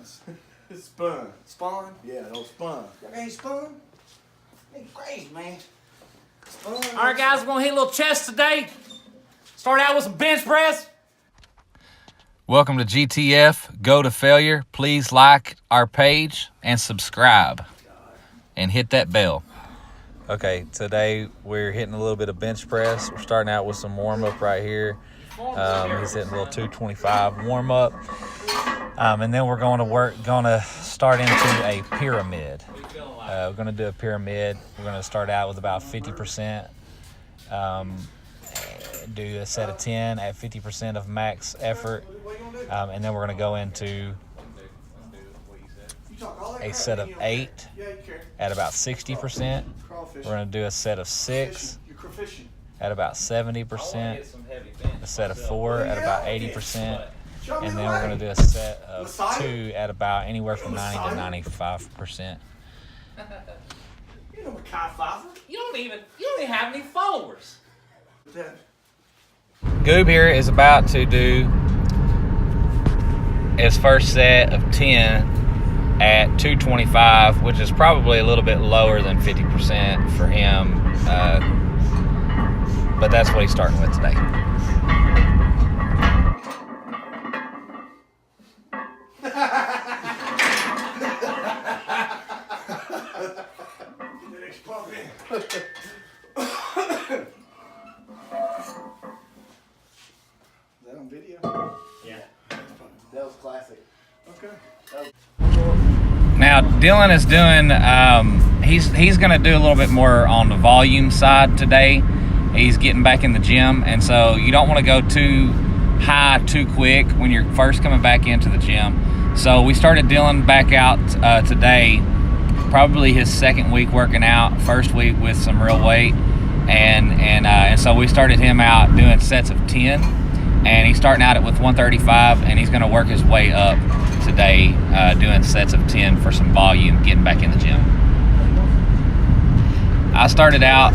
spuns. Spun. Spawn? Yeah, those spun. Y'all ain't spun? Ain't crazy, man. Spun. All right, guys, we're gonna hit a little chest today. Start out with some bench press. Welcome to GTF. Go to failure. Please like our page and subscribe, and hit that bell. Okay, today we're hitting a little bit of bench press. We're starting out with some warm up right here. He's hitting a little 225 warm up, and then we're going to start into a pyramid. We're going to do a pyramid. We're going to start out with about 50%. Do a set of 10 at 50% of max effort, and then we're going to go into a set of 8 at about 60%. We're going to do a set of 6 at about 70%, a set of 4 at about 80%, and then we're going to do a set of 2 at about anywhere from 90 to 95%. You know Mackay Pfeiffer? You don't even have any followers. Goob here is about to do his first set of 10 at 225, which is probably a little bit lower than 50% for him, but that's what he's starting with today. Is that on video? Yeah. That was classic. Okay. Now Dylan is doing, he's going to do a little bit more on the volume side today. He's getting back in the gym, and so you don't want to go too high too quick when you're first coming back into the gym. So we started Dylan back out today, probably his second week working out, first week with some real weight, and so we started him out doing sets of 10, and he's starting out with 135, and he's going to work his way up today, doing sets of 10 for some volume, getting back in the gym. I started out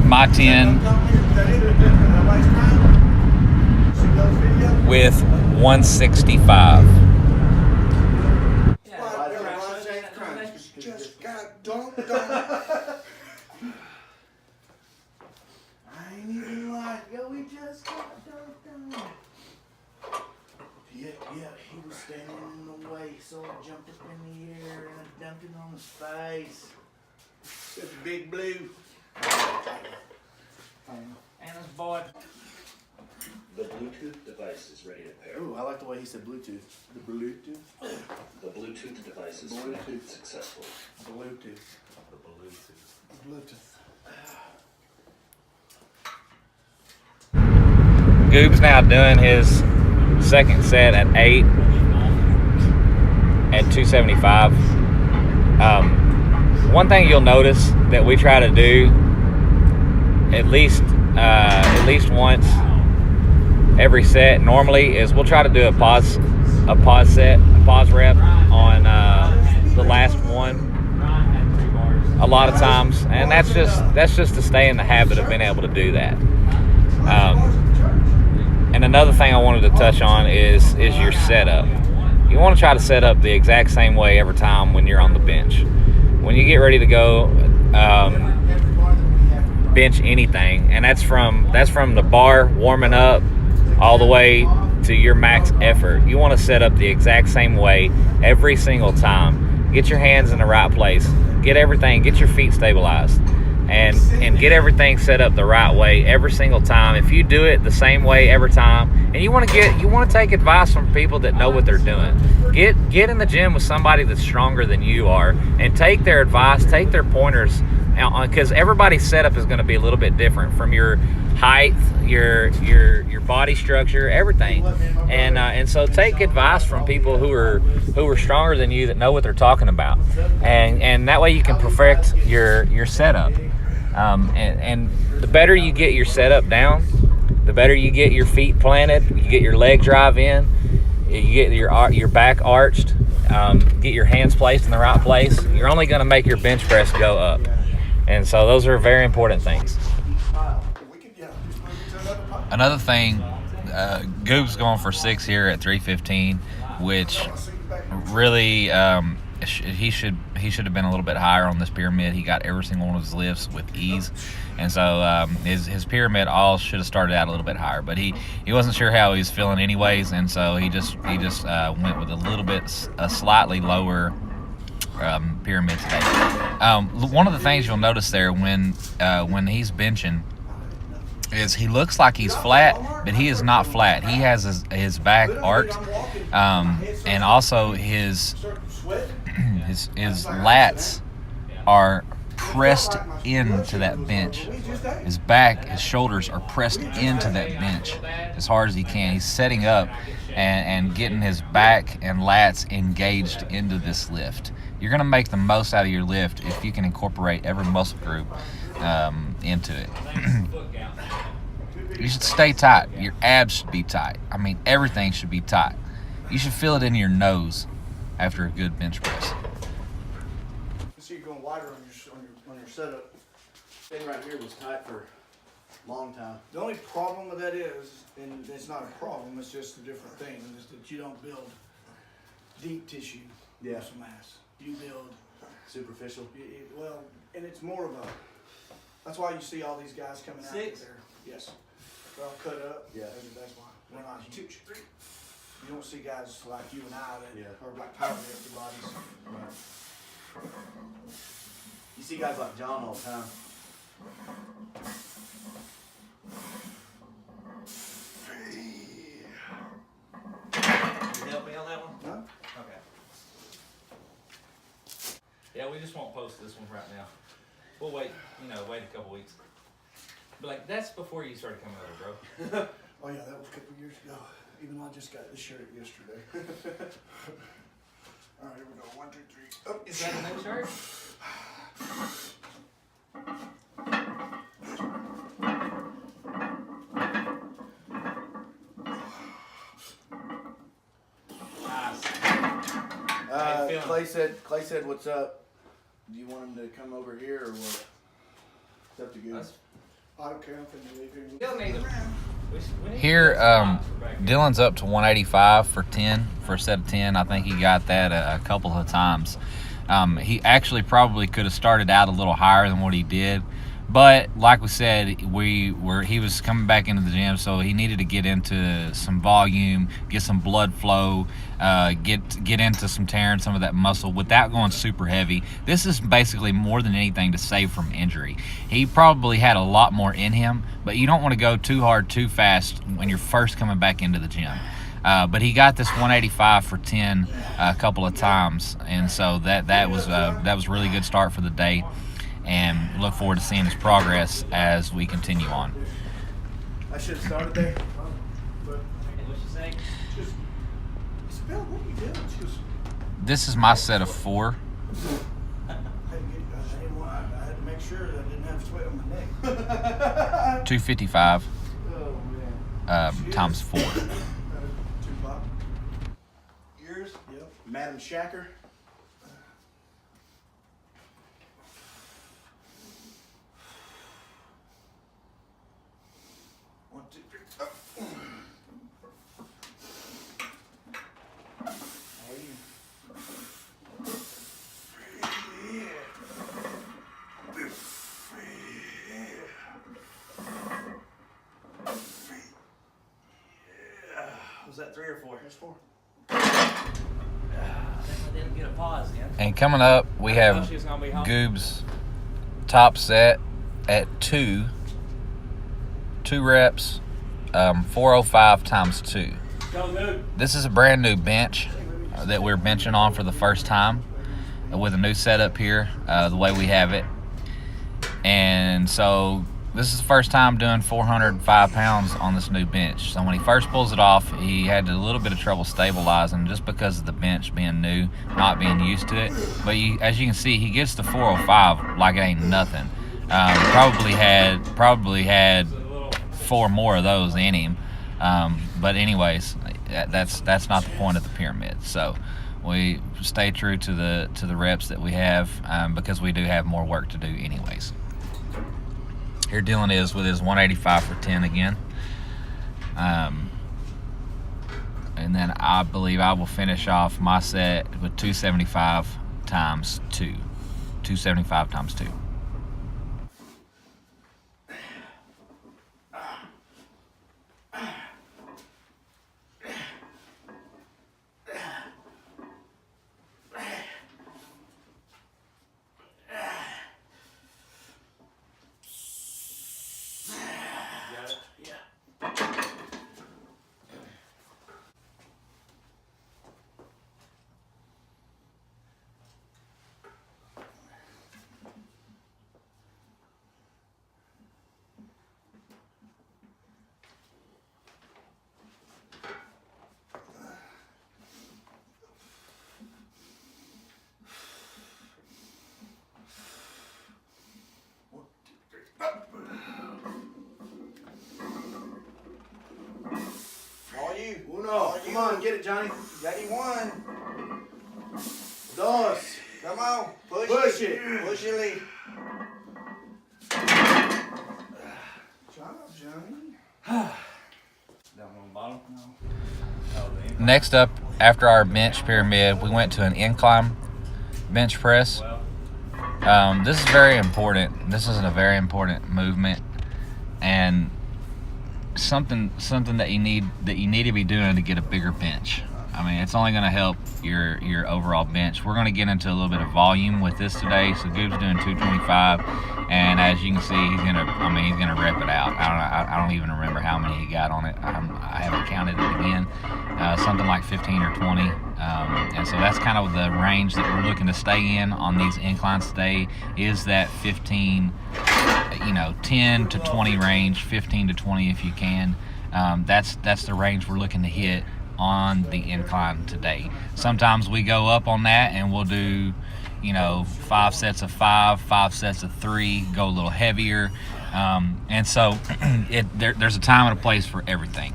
my 10 with 165. Just got dunked on. I ain't even like, yo, we just got dunked on. Yeah, he was standing in the way, so I jumped up in the air and I dumped it on his face. Such a big blue. And this boy. The Bluetooth device is ready to pair. Ooh, I like the way he said Bluetooth. The Bluetooth? The Bluetooth device is connected successfully. Bluetooth. The Bluetooth. Goob's now doing his second set at 8 at 275. One thing you'll notice that we try to do at least once every set normally is we'll try to do a pause rep on the last one a lot of times, and that's just to stay in the habit of being able to do that. And another thing I wanted to touch on is your setup. You want to try to set up the exact same way every time when you're on the bench. When you get ready to go bench anything, and that's from the bar warming up all the way to your max effort. You want to set up the exact same way every single time. Get your hands in the right place. Get your feet stabilized. And get everything set up the right way every single time. If you do it the same way every time, and you want to take advice from people that know what they're doing. Get in the gym with somebody that's stronger than you are, and take their advice, take their pointers, because everybody's setup is going to be a little bit different from your height, your body structure, everything. And so take advice from people who are stronger than you, that know what they're talking about, and that way you can perfect your setup. And the better you get your setup down, the better you get your feet planted, you get your leg drive in, you get your back arched, get your hands placed in the right place. You're only going to make your bench press go up. And so those are very important things. Another thing, Goob's going for 6 here at 315, which really, he should have been a little bit higher on this pyramid. He got every single one of his lifts with ease, and so his pyramid all should have started out a little bit higher. But he wasn't sure how he was feeling anyways, and so he just went with a slightly lower pyramid today. One of the things you'll notice there when he's benching is he looks like he's flat, but he is not flat. He has his back arched, and also his lats are pressed into that bench. His back, his shoulders are pressed into that bench as hard as he can. He's setting up and getting his back and lats engaged into this lift. You're going to make the most out of your lift if you can incorporate every muscle group into it. You should stay tight. Your abs should be tight. I mean, everything should be tight. You should feel it in your nose after a good bench press. So you're going wider on your setup. Thing right here was tight for a long time. The only problem with that is, and it's not a problem, it's just a different thing, is that you don't build deep tissue muscle mass. You build Superficial. well, and it's more of a. That's why you see all these guys coming out there. Yes, they're all cut up. Yeah. That's why we're not huge. You don't see guys like you and I that are like powerlifter bodies. Right. You see guys like John all the time. Can you help me on that one? Huh? Okay. Yeah, we just won't post this one right now. We'll wait, wait a couple weeks. But like, that's before you started coming over, bro. Oh yeah, that was a couple years ago. Even though I just got this shirt yesterday. All right, here we go. 1, 2, 3. Oh, Is that a new shirt? Clay said, "What's up? Do you want him to come over here or what?" It's up to you. I don't care. I'm finna leave here. Here, Dylan's up to 185 for 10, for a set of 10. I think he got that a couple of times. He actually probably could have started out a little higher than what he did. But like we said, he was coming back into the gym, so he needed to get into some volume, get some blood flow, get into some tearing some of that muscle without going super heavy. This is basically more than anything to save from injury. He probably had a lot more in him, but you don't want to go too hard, too fast when you're first coming back into the gym. But he got this 185 for 10 a couple of times, and so that was a really good start for the day. And look forward to seeing his progress as we continue on. I should have started there. What you say? Bill, what are you doing? This is my set of 4. I had to make sure that I didn't have sweat on my neck. 255 Oh man. times 4. 2 pop. Yours? Yep. Madam Shacker. Was that 3 or 4? That's 4. I didn't get a pause yet. And coming up, we have Goob's top set at 2 reps, 405 times 2. This is a brand new bench that we're benching on for the first time with a new setup here, the way we have it. And so this is the first time doing 405 pounds on this new bench. So when he first pulls it off, he had a little bit of trouble stabilizing just because of the bench being new, not being used to it. But as you can see, he gets to 405 like it ain't nothing. Probably had 4 more of those in him. But anyways, that's not the point of the pyramid. So we stay true to the reps that we have because we do have more work to do anyways. Here Dylan is with his 185 for 10 again. and then I believe I will finish off my set with 275 times 2. 275 times 2. All you. Uno. All Come you. on, get it, Johnny. Ready, 1. Dos. Come on. Push it. Push your lead. Johnny. Down on the bottom? No. Next up, after our bench pyramid, we went to an incline bench press. This is very important. This is a very important movement, and something that you need to be doing to get a bigger bench. I mean, it's only going to help your overall bench. We're going to get into a little bit of volume with this today. So Goob's doing 225, and as you can see, he's gonna rep it out. I don't even remember how many he got on it. I haven't counted it again. Something like 15 or 20, and so that's kind of the range that we're looking to stay in on these inclines today. Is that 15, 10 to 20 range, 15 to 20 if you can. That's the range we're looking to hit on the incline today. Sometimes we go up on that and we'll do 5 sets of 5, 5 sets of 3, go a little heavier, and so there's a time and a place for everything.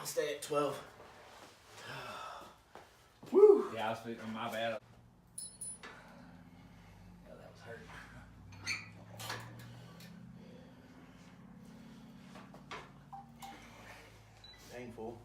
I'll stay at 12. Woo! Yeah, I was thinking, my bad. Yeah, that was hurting. Painful.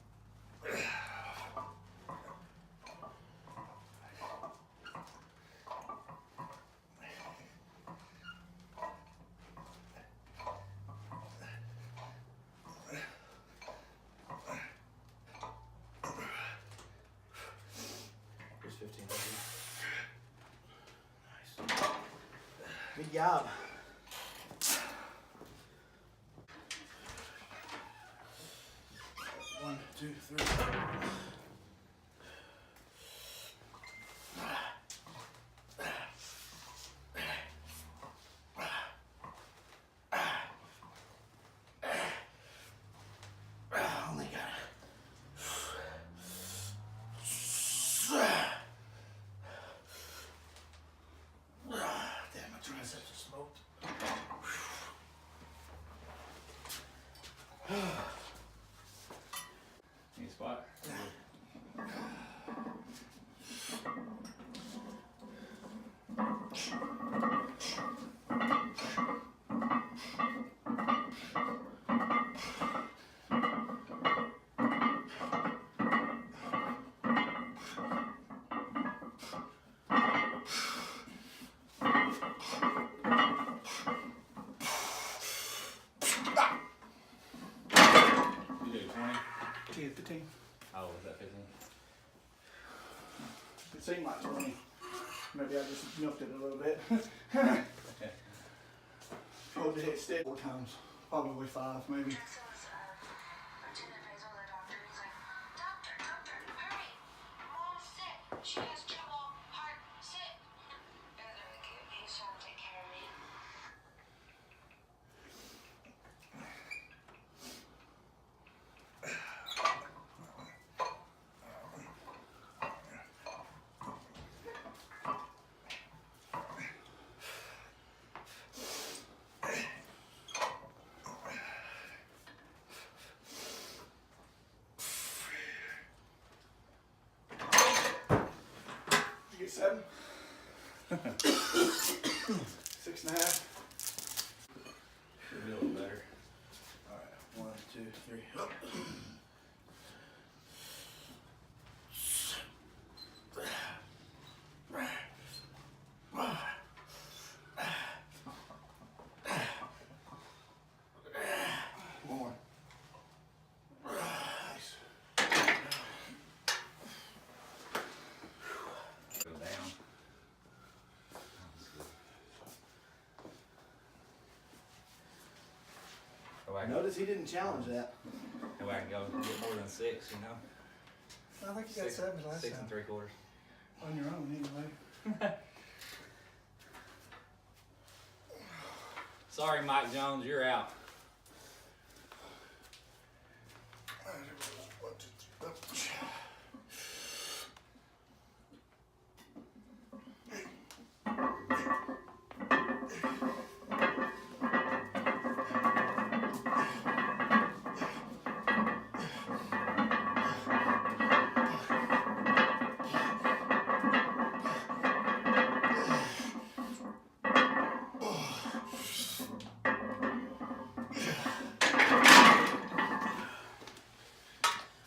Here's 15. Nice. Good job. One, two, three. Only got it. Damn, my triceps are smoked. Any spot? You do 20? 15. Oh, was that 15? It seemed like 20. Maybe I just milked it a little bit. Hold the hit stick 4 times. Probably 5, maybe. She has trouble, heart, sick. He's trying to take care of me. 7. 6.5. Should be a little better. All right, 1, 2, 3. Up. One more. Nice. Go down. Go back. Notice he didn't challenge that. Go back and go get more than 6, you know? I think you got 7 last 6 time. 3/4. On your own, anyway. Sorry, Mike Jones, you're out.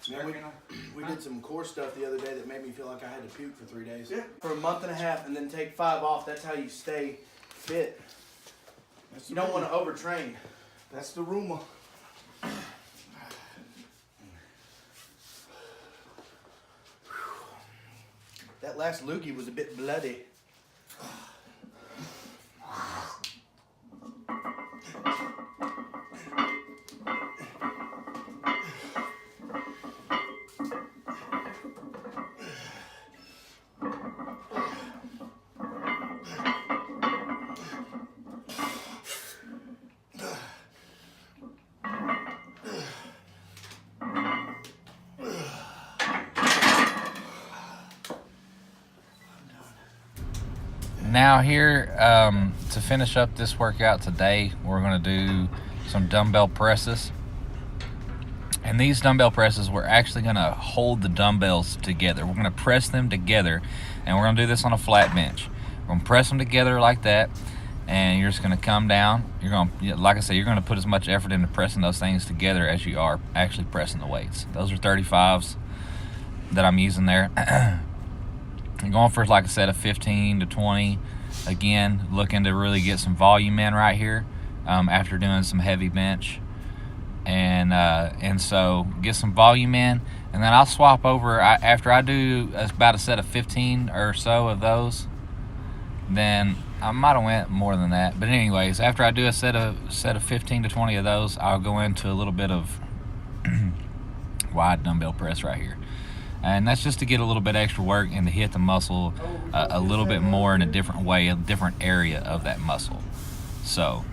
Man, we did some core stuff the other day that made me feel like I had to puke for 3 days. Yeah. For a month and a half, and then take 5 off. That's how you stay fit. You don't want to overtrain. That's the rumor. That last loogie was a bit bloody. Now here, to finish up this workout today, we're going to do some dumbbell presses. And these dumbbell presses, we're actually going to hold the dumbbells together. We're going to press them together, and we're going to do this on a flat bench. We're going to press them together like that, and you're just going to come down. You're going to, like I said, you're going to put as much effort into pressing those things together as you are actually pressing the weights. Those are 35s that I'm using there. I'm going for, like I said, a 15 to 20. Again, looking to really get some volume in right here after doing some heavy bench. And so get some volume in. And then I'll swap over. After I do about a set of 15 or so of those, then I might have went more than that. But anyways, after I do a set of 15 to 20 of those, I'll go into a little bit of wide dumbbell press right here. And that's just to get a little bit extra work and to hit the muscle a little bit more in a different way, a different area of that muscle. So,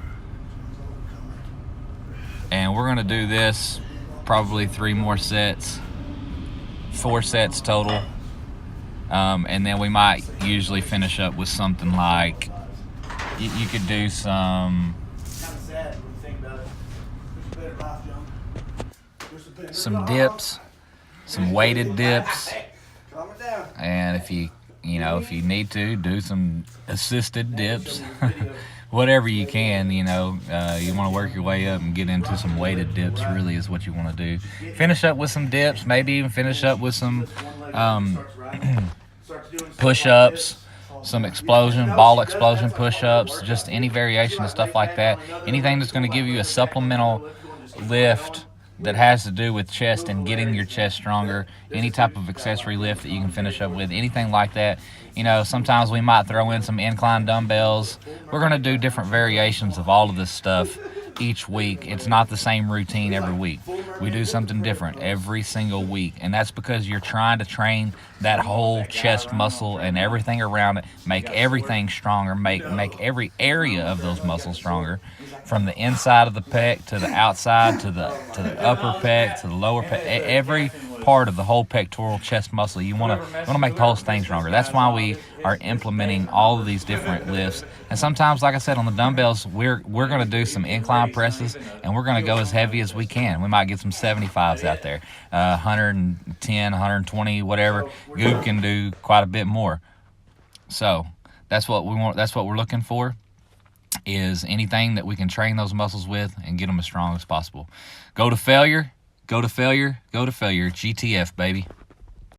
and we're gonna do this probably 3 more sets, 4 sets total. And then we might usually finish up with something like, you could do some dips, some weighted dips, and if you need to do some assisted dips, whatever you can, you want to work your way up and get into some weighted dips really is what you want to do. Finish up with some dips, maybe even finish up with some push-ups, some ball explosion push-ups, just any variation of stuff like that. Anything that's going to give you a supplemental lift that has to do with chest and getting your chest stronger, any type of accessory lift that you can finish up with, anything like that. Sometimes we might throw in some incline dumbbells. We're going to do different variations of all of this stuff each week. It's not the same routine every week. We do something different every single week, and that's because you're trying to train that whole chest muscle and everything around it, make everything stronger, make every area of those muscles stronger, from the inside of the pec to the outside to the upper pec to the lower pec, every part of the whole pectoral chest muscle. You want to make the whole thing stronger. That's why we are implementing all of these different lifts. And sometimes, like I said, on the dumbbells, we're going to do some incline presses, and we're going to go as heavy as we can. We might get some 75s out there, 110, 120, whatever. Goop can do quite a bit more. So that's what we want. That's what we're looking for, is anything that we can train those muscles with and get them as strong as possible. Go to failure, go to failure, go to failure. GTF, baby.